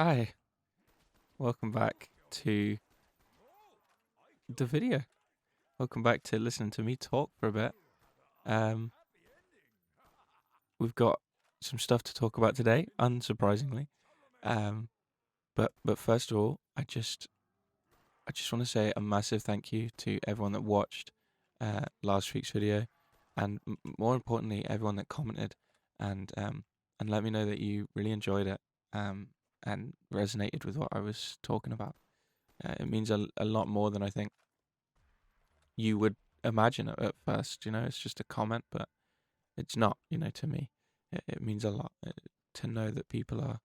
Hi, welcome back to the video. Welcome back to listening to me talk for a bit. Um, we've got some stuff to talk about today, unsurprisingly. Um, but first of all, I just want to say a massive thank you to everyone that watched last week's video, and more importantly, everyone that commented and let me know that you really enjoyed it and resonated with what I was talking about. It means a lot more than I think you would imagine at first. It's just a comment, but it's not. To me, it means a lot to know that people are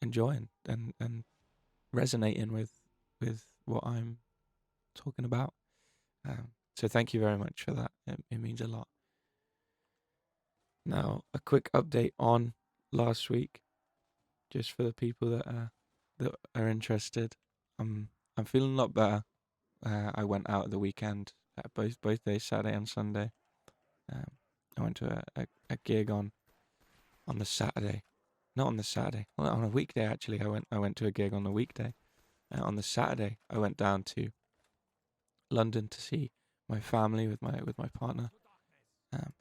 enjoying and resonating with what I'm talking about. So thank you very much for that. It means a lot. Now, a quick update on last week, just for the people that are interested. I'm feeling a lot better. I went out at the weekend, both days, Saturday and Sunday. Um, I went to a gig on the Saturday, not on the Saturday, well, on a weekday actually. I went to a gig on the weekday. On the Saturday, I went down to London to see my family with my partner, um,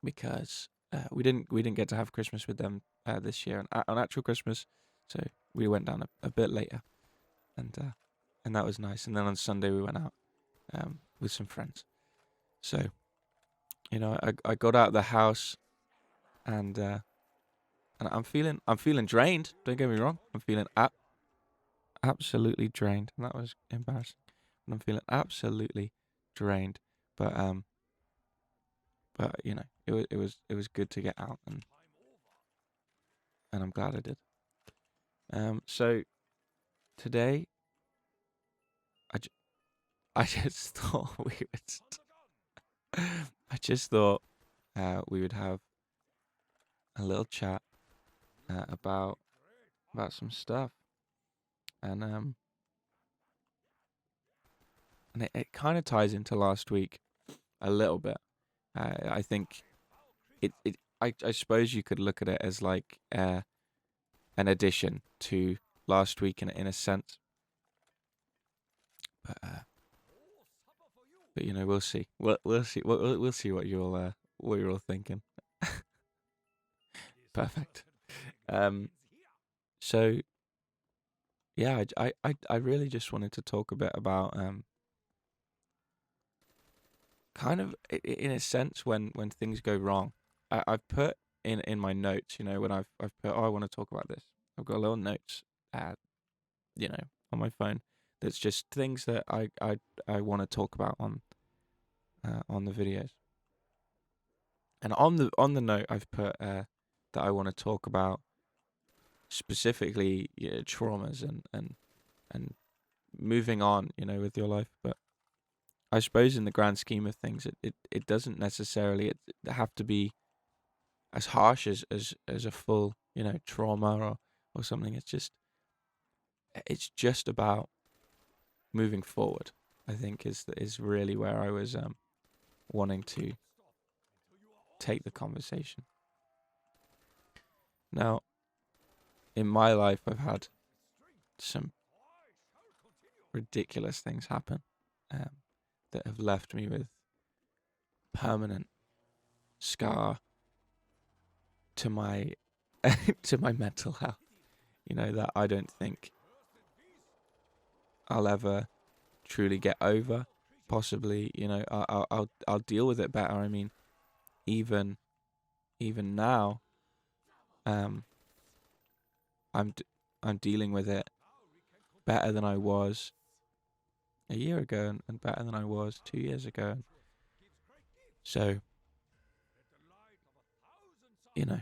because we didn't get to have Christmas with them this year on actual Christmas, so we went down a bit later, and that was nice. And then on Sunday we went out with some friends. So I got out of the house and I'm feeling drained. Don't get me wrong. I'm feeling absolutely drained, and that was embarrassing. And I'm feeling absolutely drained, but it was good to get out, and I'm glad I did. So today I, j- I just thought I just thought we would have a little chat about some stuff, and it kind of ties into last week a little bit. I think I suppose you could look at it as like an addition to last week in a sense, but we'll see. We'll see. We'll see what you're all thinking. Perfect. Um. So yeah, I really just wanted to talk a bit about kind of in a sense when things go wrong. I've put in my notes, when I've put, I want to talk about this. I've got little notes, uh, on my phone. That's just things that I want to talk about on the videos. And on the note, I've put that I want to talk about specifically, traumas and moving on, with your life. But I suppose in the grand scheme of things, it doesn't necessarily have to be as harsh as a full, trauma or something. It's just about moving forward. I think is really where I was wanting to take the conversation. Now, in my life, I've had some ridiculous things happen um, that have left me with permanent scar to my to my mental health. That I don't think I'll ever truly get over. Possibly, I'll deal with it better. I mean, even now, um, I'm dealing with it better than I was a year ago, and better than I was 2 years ago. So, you know,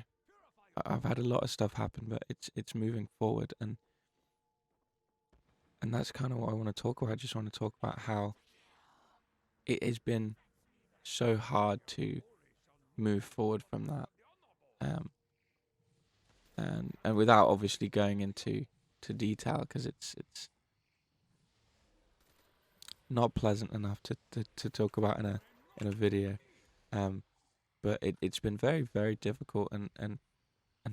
I've had a lot of stuff happen, but it's moving forward, and that's kind of what I want to talk about. I just want to talk about how it has been so hard to move forward from that, um, and without obviously going into to detail, because it's not pleasant enough to talk about in a video. Um, but it's been very, very difficult and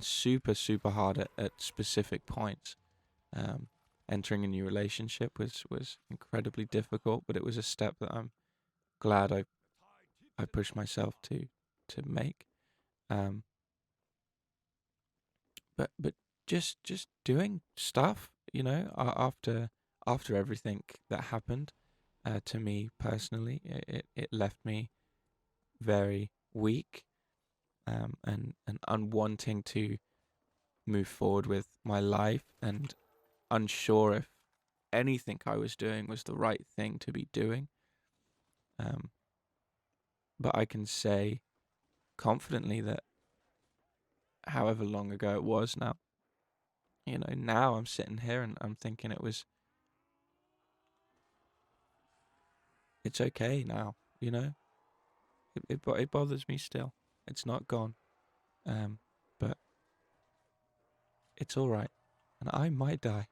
super, super hard at specific points. Entering a new relationship was incredibly difficult, but it was a step that I'm glad I pushed myself to make. Um, but just doing stuff, after everything that happened to me personally, it left me very weak, and unwanting to move forward with my life, and unsure if anything I was doing was the right thing to be doing. Um, but I can say confidently that however long ago it was now, now I'm sitting here and I'm thinking it's okay now, it bothers me still. It's not gone. But it's all right. And I might die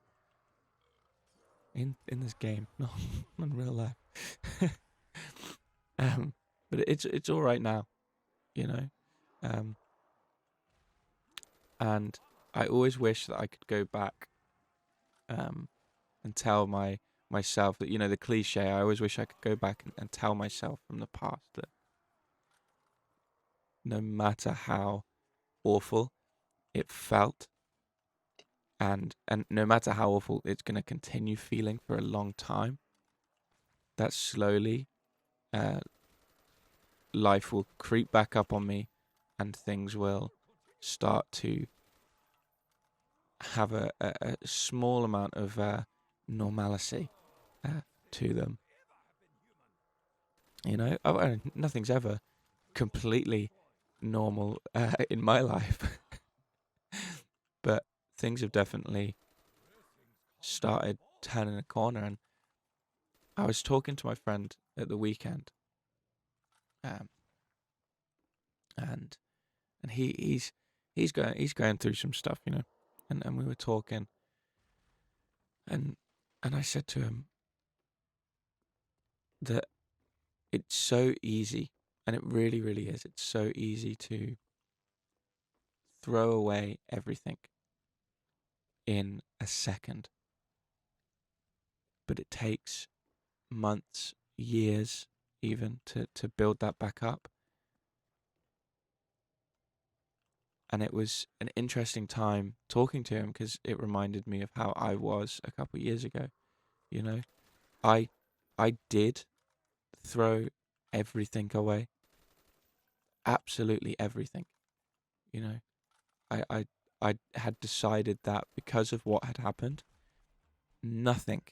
in this game, not in real life. um, but it's all right now, you know. Um, and I always wish that I could go back, and tell myself that, the cliche. I always wish I could go back and tell myself from the past that no matter how awful it felt, and no matter how awful it's going to continue feeling for a long time, that slowly, uh, life will creep back up on me, and things will start to have a small amount of normalcy to them. Nothing's ever completely normal in my life, but things have definitely started turning a corner. And I was talking to my friend at the weekend, um, and and he's going through some stuff, and we were talking, and I said to him that it's so easy, and it really, really is. It's so easy to throw away everything in a second, but it takes months, years, even to build that back up. And it was an interesting time talking to him because it reminded me of how I was a couple of years ago. You know, I I did throw everything away, absolutely everything. You know, I I I had decided that because of what had happened, nothing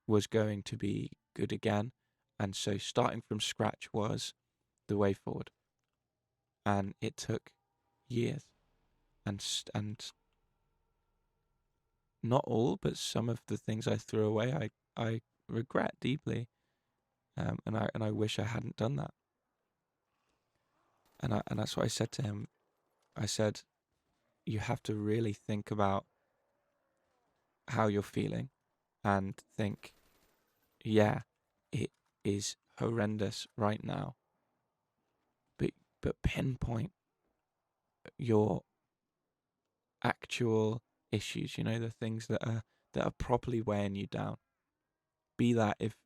was going to be good again, and so starting from scratch was the way forward. And it took years, and not all, but some of the things I threw away, I regret deeply, and I wish I hadn't done that. And that's what I said to him. I said, you have to really think about how you're feeling, and think, yeah, it is horrendous right now, but pinpoint your actual issues. The things that are properly weighing you down. Be that, if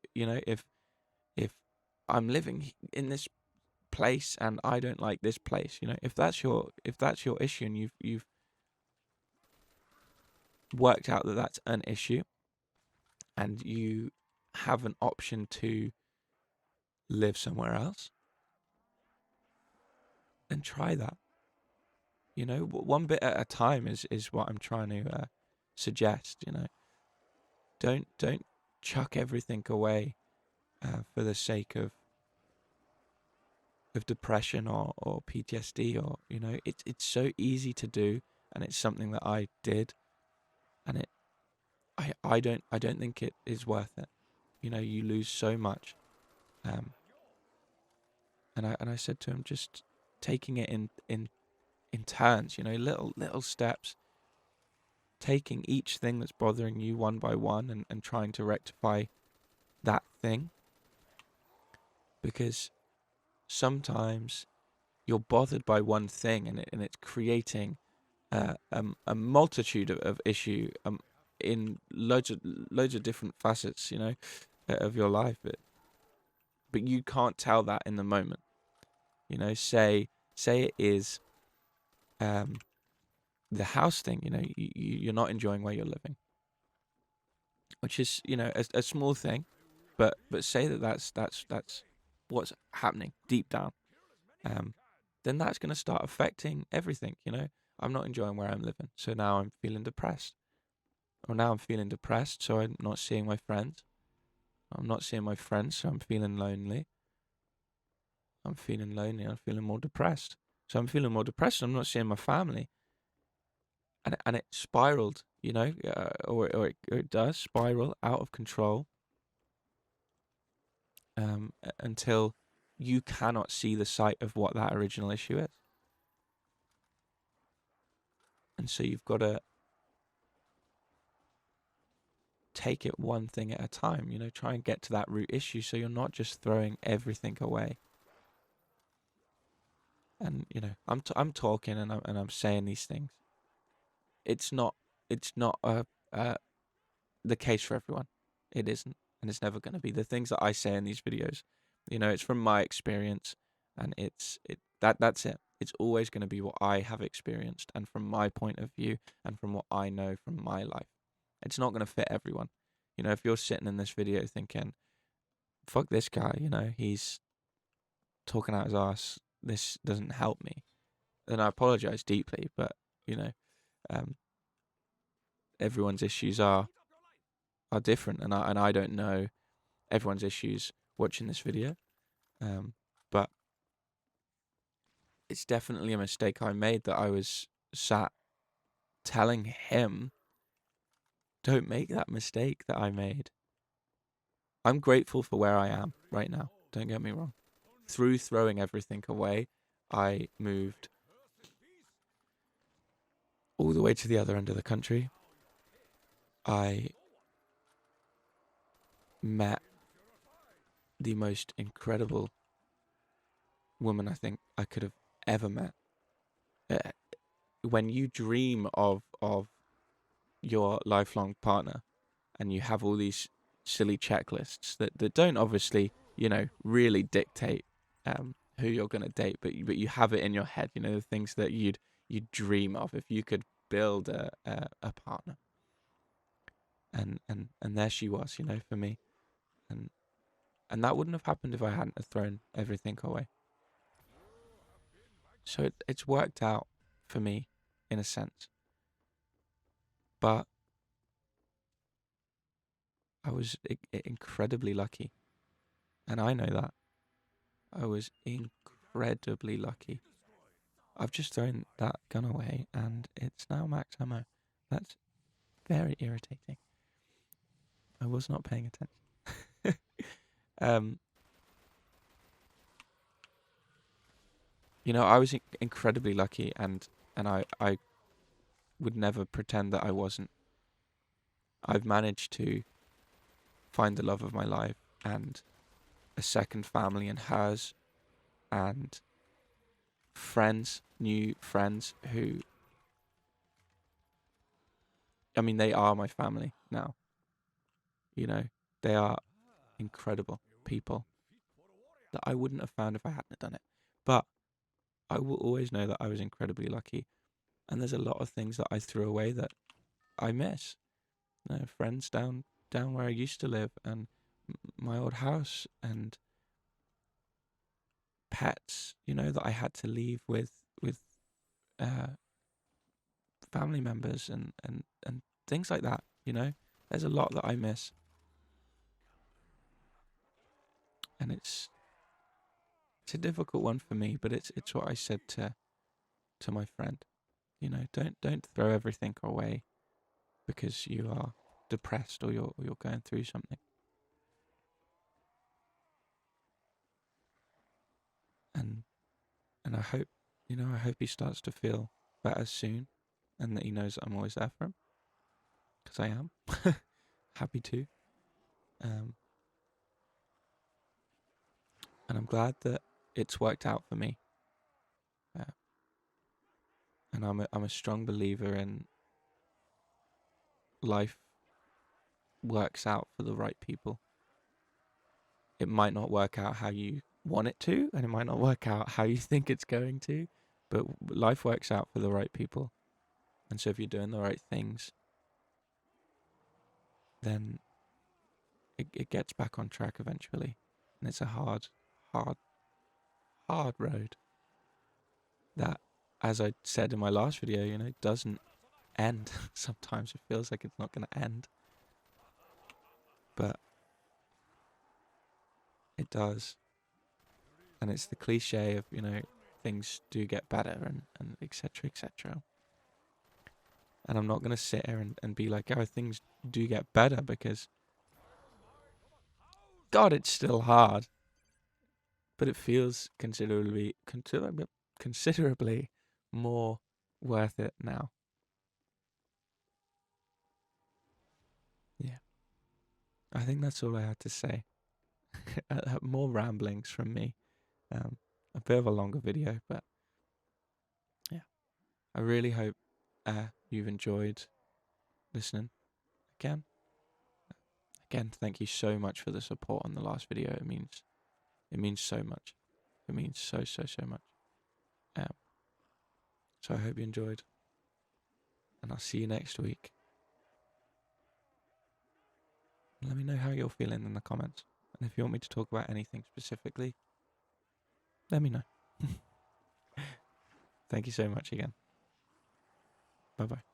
I'm living in this place and I don't like this place, if that's your issue, and you've worked out that that's an issue, and you have an option to live somewhere else, then try that. One bit at a time is what I'm trying to suggest. Don't chuck everything away for the sake of depression or PTSD, or it's so easy to do, and it's something that I did, and I don't think it is worth it. You lose so much. Um and I said to him, just taking it in turns, little steps, taking each thing that's bothering you one by one, and trying to rectify that thing, because sometimes you're bothered by one thing, and it's creating a multitude of issue in loads of different facets, of your life. But you can't tell that in the moment. Say it is the house thing. You're not enjoying where you're living, which is a small thing, but say that's what's happening deep down. Then that's going to start affecting everything. I'm not enjoying where I'm living, so now I'm feeling depressed. Or now I'm feeling depressed, so I'm not seeing my friends. I'm not seeing my friends, so I'm feeling lonely. I'm feeling lonely. I'm feeling more depressed. So I'm feeling more depressed. So I'm not seeing my family. And it spiraled, or it does spiral out of control until you cannot see the sight of what that original issue is. And so you've got to take it one thing at a time, try and get to that root issue so you're not just throwing everything away. And I'm talking and I'm saying these things. It's not the case for everyone. It isn't, and it's never going to be. The things that I say in these videos, it's from my experience, and that's it. It's always going to be what I have experienced and from my point of view and from what I know from my life. It's not going to fit everyone. If you're sitting in this video thinking, fuck this guy, he's talking out his ass, this doesn't help me, then I apologize deeply, but everyone's issues are different, and I don't know everyone's issues watching this video, but it's definitely a mistake I made that I was sat telling him, don't make that mistake that I made. I'm grateful for where I am right now, don't get me wrong. Through throwing everything away, I moved all the way to the other end of the country. I met the most incredible woman I think I could have ever met. When you dream of your lifelong partner and you have all these silly checklists that don't obviously, really dictate who you're going to date, but you have it in your head, the things that you'd dream of if you could build a partner. And there she was, for me. And that wouldn't have happened if I hadn't have thrown everything away. So it's worked out for me in a sense. But I was incredibly lucky. And I know that. I was incredibly lucky. I've just thrown that gun away and it's now max ammo. That's very irritating. I was not paying attention. I was incredibly lucky, and I would never pretend that I wasn't. I've managed to find the love of my life and a second family in hers, and new friends who, they are my family now. They are incredible people that I wouldn't have found if I hadn't done it. But I will always know that I was incredibly lucky. And there's a lot of things that I threw away that I miss. Friends down where I used to live, and my old house, and pets, that I had to leave with family members and things like that. There's a lot that I miss. And it's a difficult one for me, but it's what I said to my friend. Don't throw everything away because you are depressed or you're going through something. And I hope he starts to feel better soon, and that he knows that I'm always there for him, because I am happy to. And I'm glad that it's worked out for me. And I'm a strong believer in life works out for the right people. It might not work out how you want it to, and it might not work out how you think it's going to, but life works out for the right people. And so if you're doing the right things, then it gets back on track eventually. And it's a hard road that, as I said in my last video, doesn't end. Sometimes it feels like it's not going to end, but it does. And it's the cliche of, things do get better and et cetera, et cetera. And I'm not going to sit here and be like, oh, things do get better, because God, it's still hard. But it feels considerably more worth it now. Yeah. I think that's all I had to say. More ramblings from me. A bit of a longer video, but yeah. I really hope you've enjoyed listening again. Again, thank you so much for the support on the last video. It means so much. It means so much. So I hope you enjoyed, and I'll see you next week. Let me know how you're feeling in the comments, and if you want me to talk about anything specifically, let me know. Thank you so much again. Bye bye.